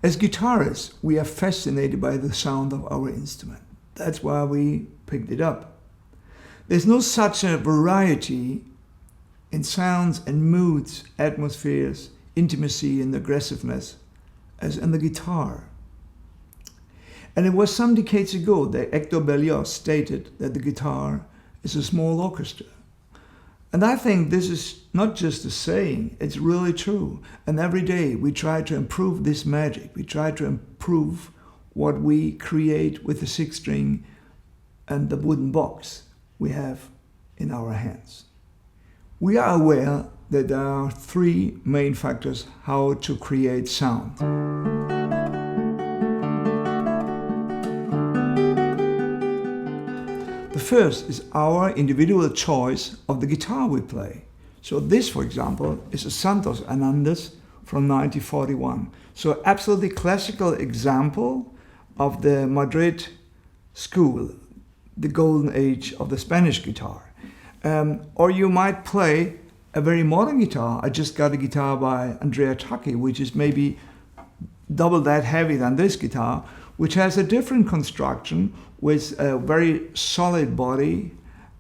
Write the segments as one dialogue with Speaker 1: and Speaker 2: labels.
Speaker 1: As guitarists, we are fascinated by the sound of our instrument. That's why we picked it up. There's no such a variety in sounds and moods, atmospheres, intimacy and aggressiveness as in the guitar. And it was some decades ago that Hector Berlioz stated that the guitar is a small orchestra. And I think this is not just a saying, it's really true. And every day we try to improve this magic. We try to improve what we create with the six string and the wooden box we have in our hands. We are aware that there are three main factors how to create sound. The first is our individual choice of the guitar we play. So this, for example, is a Santos Hernandez from 1941. So absolutely classical example of the Madrid school, the golden age of the Spanish guitar. Or you might play a very modern guitar. I just got a guitar by Andrea Tacchi, which is maybe double that heavy than this guitar, which has a different construction with a very solid body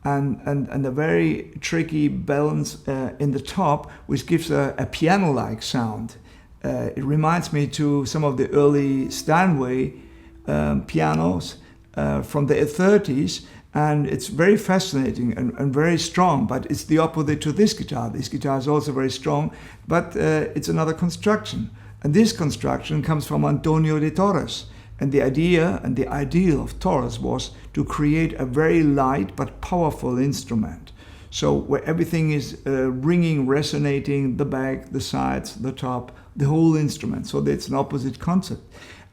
Speaker 1: and a very tricky balance in the top, which gives a piano-like sound. It reminds me to some of the early Steinway pianos from the 30s, and it's very fascinating and very strong, but it's the opposite to this guitar. This guitar is also very strong, but it's another construction. And this construction comes from Antonio de Torres. And the idea and the ideal of Torres was to create a very light but powerful instrument. So where everything is ringing, resonating, the back, the sides, the top, the whole instrument. So that's an opposite concept.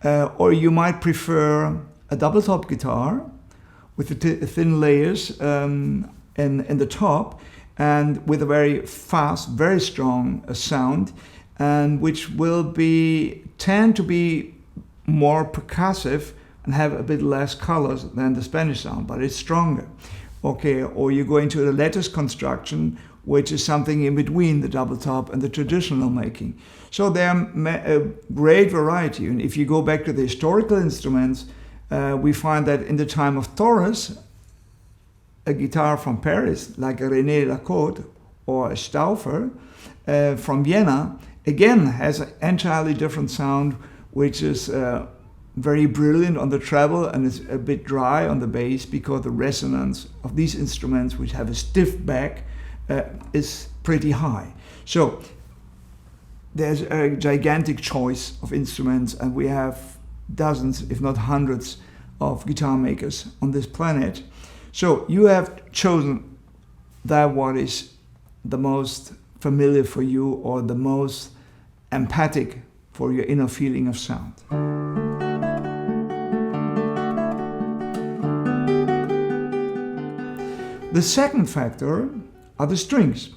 Speaker 1: Or you might prefer a double top guitar with the thin layers in the top and with a very fast, very strong sound, and which will tend to be more percussive and have a bit less colors than the Spanish sound, but it's stronger. Okay, or you go into the lattice construction, which is something in between the double top and the traditional making. So there are a great variety. And if you go back to the historical instruments, we find that in the time of Torres, a guitar from Paris, like a René Lacote or a Stauffer from Vienna, again has an entirely different sound, which is very brilliant on the treble and is a bit dry on the bass, because the resonance of these instruments, which have a stiff back, is pretty high. So there's a gigantic choice of instruments, and we have dozens, if not hundreds, of guitar makers on this planet. So you have chosen that what is the most familiar for you or the most empathic for your inner feeling of sound. The second factor are the strings.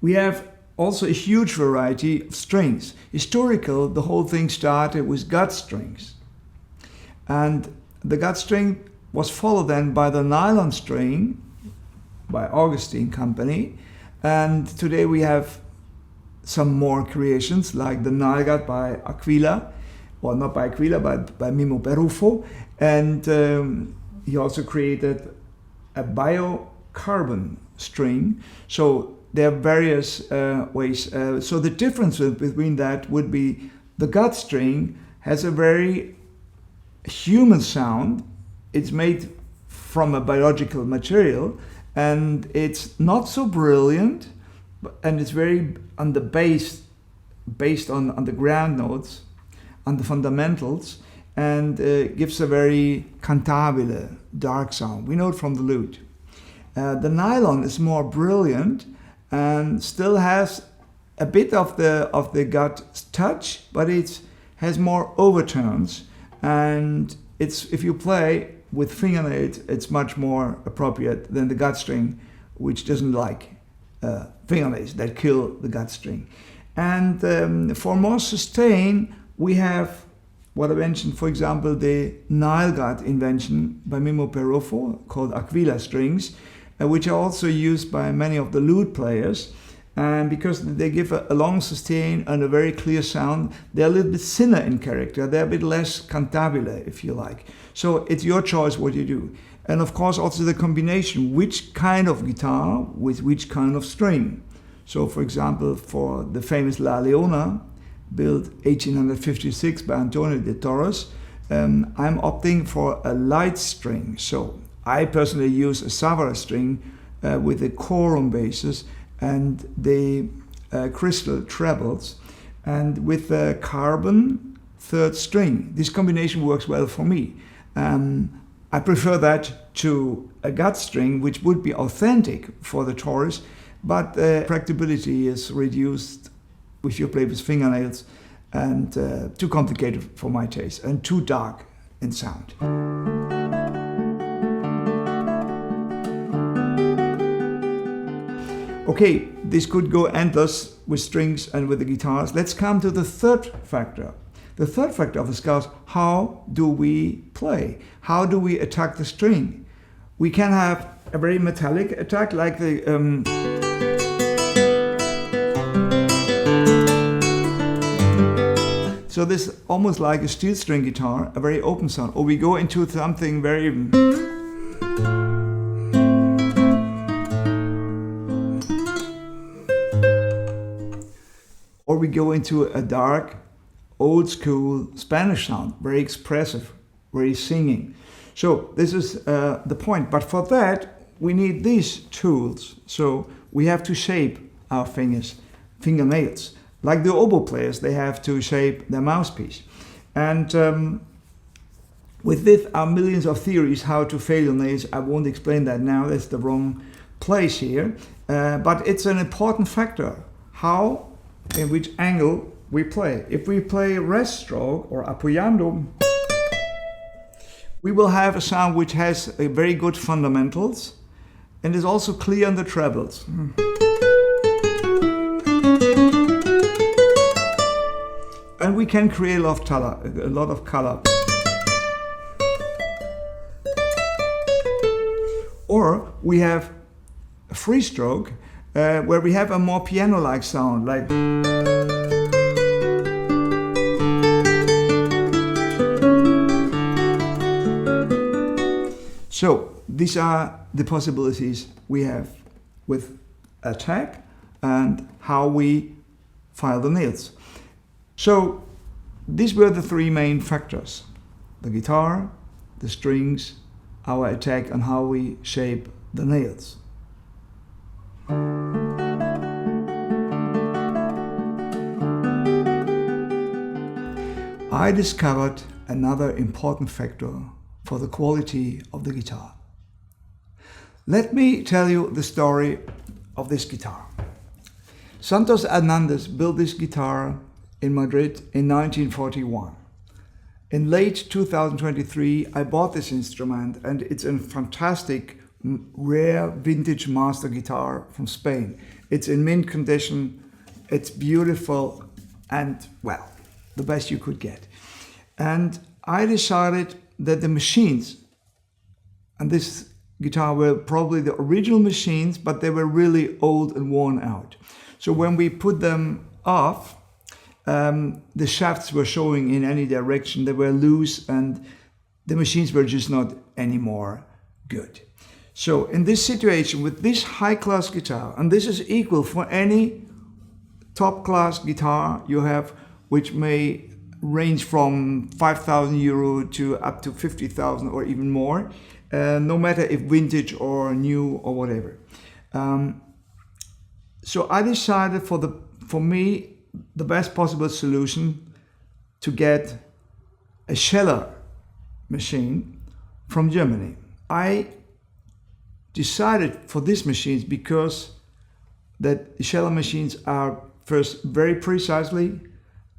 Speaker 1: We have also a huge variety of strings. Historical, the whole thing started with gut strings. And the gut string was followed then by the nylon string by Augustine Company. And today we have some more creations like the Nile gut by Aquila, well, not by Aquila, but by Mimo Peruffo. And he also created a biocarbon string. So there are various ways. So the difference between that would be the gut string has a very human sound. It's made from a biological material, and it's not so brilliant, and it's very on the bass, based on the ground notes, on the fundamentals, and gives a very cantabile, dark sound. We know it from the lute. The nylon is more brilliant and still has a bit of the gut touch, but it has more overtones, and if you play with fingernails, it's much more appropriate than the gut string, which doesn't like fingernails that kill the gut string. And for more sustain, we have what I mentioned, for example, the Nile gut invention by Mimo Peruffo called Aquila strings, which are also used by many of the lute players. And because they give a long sustain and a very clear sound, they're a little bit thinner in character. They're a bit less cantabile, if you like. So it's your choice what you do. And of course also the combination, which kind of guitar with which kind of string. So for example, for the famous La Leona, built 1856 by Antonio de Torres, I'm opting for a light string. So I personally use a Savara string with a chorum basis and the crystal trebles, and with a carbon third string. This combination works well for me. I prefer that to a gut string, which would be authentic for the Taurus, but practicability is reduced if you play with fingernails, and too complicated for my taste, and too dark in sound. Okay, this could go endless with strings and with the guitars. Let's come to the third factor. The third factor of the scales: how do we play? How do we attack the string? We can have a very metallic attack, like the so this is almost like a steel string guitar, a very open sound. Or we go into something very, or we go into a dark, old school Spanish sound, very expressive, very singing. So this is the point. But for that, we need these tools. So we have to shape our fingernails. Like the oboe players, they have to shape their mouthpiece. And with this are millions of theories how to fail nails. I won't explain that now, that's the wrong place here. But it's an important factor, how, in which angle we play. If we play rest stroke or apoyando, we will have a sound which has a very good fundamentals and is also clear on the trebles. And we can create a lot of color. Or we have a free stroke where we have a more piano-like sound, like. So these are the possibilities we have with attack and how we file the nails. So these were the three main factors: the guitar, the strings, our attack, and how we shape the nails. I discovered another important factor for the quality of the guitar. Let me tell you the story of this guitar. Santos Hernandez built this guitar in Madrid in 1941. In late 2023, I bought this instrument, and it's a fantastic, rare vintage master guitar from Spain. It's in mint condition, it's beautiful, and well, the best you could get. And I decided that the machines, and this guitar were probably the original machines, but they were really old and worn out. So when we put them off, the shafts were showing in any direction, they were loose, and the machines were just not anymore good. So in this situation, with this high-class guitar, and this is equal for any top-class guitar you have, which may range from 5,000 euro to up to 50,000 or even more, no matter if vintage or new or whatever. So I decided for me, the best possible solution to get a Scheller machine from Germany. I decided for these machines because that Scheller machines are first very precisely,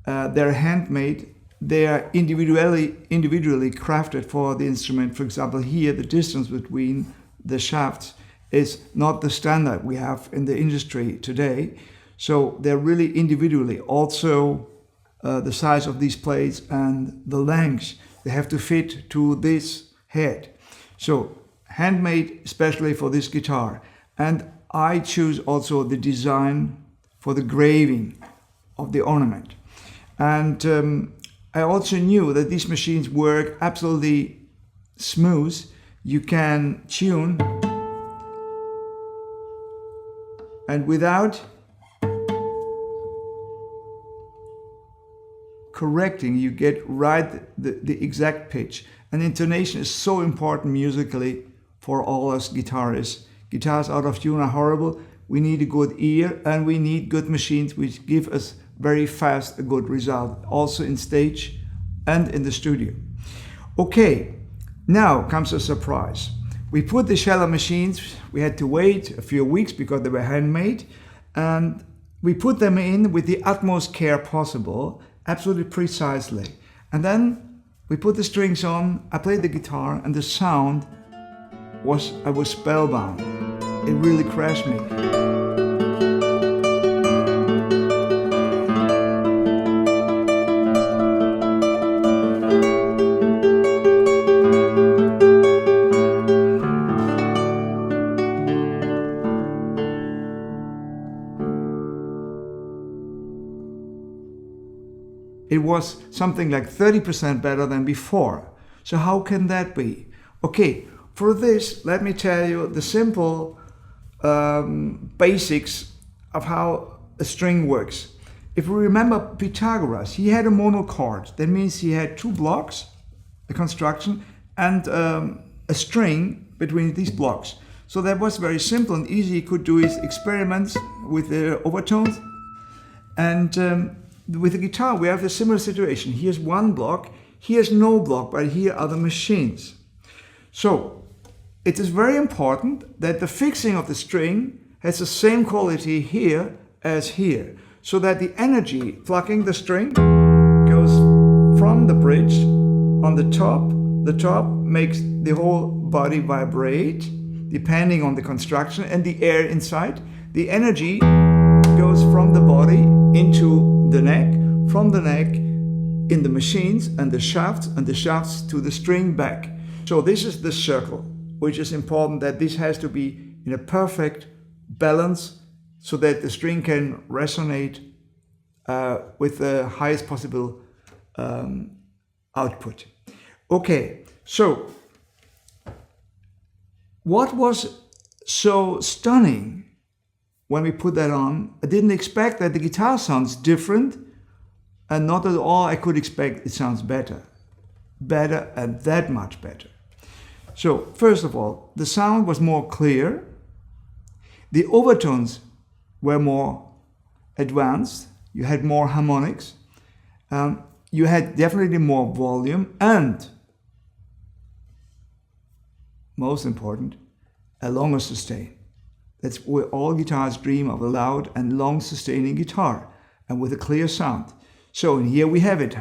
Speaker 1: they're handmade, they are individually crafted for the instrument. For example, here the distance between the shafts is not the standard we have in the industry today. So they're really individually. Also, the size of these plates and the lengths, they have to fit to this head. So handmade especially for this guitar. And I choose also the design for the graving of the ornament. And I also knew that these machines work absolutely smooth. You can tune, and without correcting, you get right the exact pitch. And intonation is so important musically for all us guitarists. Guitars out of tune are horrible. We need a good ear, and we need good machines which give us very fast a good result, also in stage and in the studio. Okay, now comes a surprise. We put the Scheller machines, we had to wait a few weeks because they were handmade, and we put them in with the utmost care possible, absolutely precisely. And then we put the strings on, I played the guitar, and the sound I was spellbound. It really crashed me. It was something like 30% better than before. So how can that be? Okay, for this, let me tell you the simple basics of how a string works. If we remember Pythagoras, he had a monochord. That means he had two blocks, a construction, and a string between these blocks. So that was very simple and easy. He could do his experiments with the overtones. And with the guitar, we have a similar situation. Here's one block, here's no block, but here are the machines. So it is very important that the fixing of the string has the same quality here as here, so that the energy plucking the string goes from the bridge on the top. The top makes the whole body vibrate, depending on the construction, and the air inside. The energy goes from the body into the neck, from the neck in the machines and the shafts to the string back. So this is the circle, which is important that this has to be in a perfect balance so that the string can resonate with the highest possible output. Okay, so what was so stunning when we put that on? I didn't expect that the guitar sounds different, and not at all I could expect it sounds better and that much better. So first of all, the sound was more clear, the overtones were more advanced, you had more harmonics, you had definitely more volume, and most important, a longer sustain. That's where all guitars dream of, a loud and long sustaining guitar, and with a clear sound. So here we have it.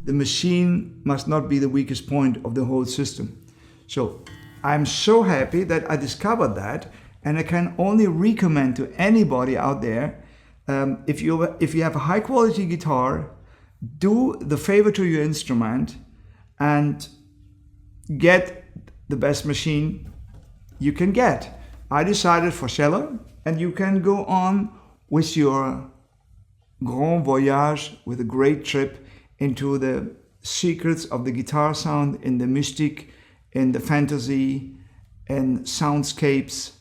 Speaker 1: The machine must not be the weakest point of the whole system. So I'm so happy that I discovered that, and I can only recommend to anybody out there, if you have a high quality guitar, do the favor to your instrument and get the best machine you can get. I decided for Scheller, and you can go on with your grand voyage, with a great trip into the secrets of the guitar sound, in the mystic, in the fantasy, and soundscapes.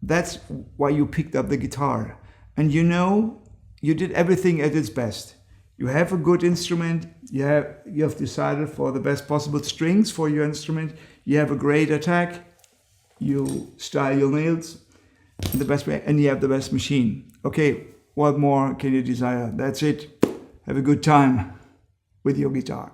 Speaker 1: That's why you picked up the guitar. And you know, you did everything at its best. You have a good instrument, you have decided for the best possible strings for your instrument, you have a great attack, you style your nails in the best way, and you have the best machine. Okay, what more can you desire? That's it. Have a good time with your guitar.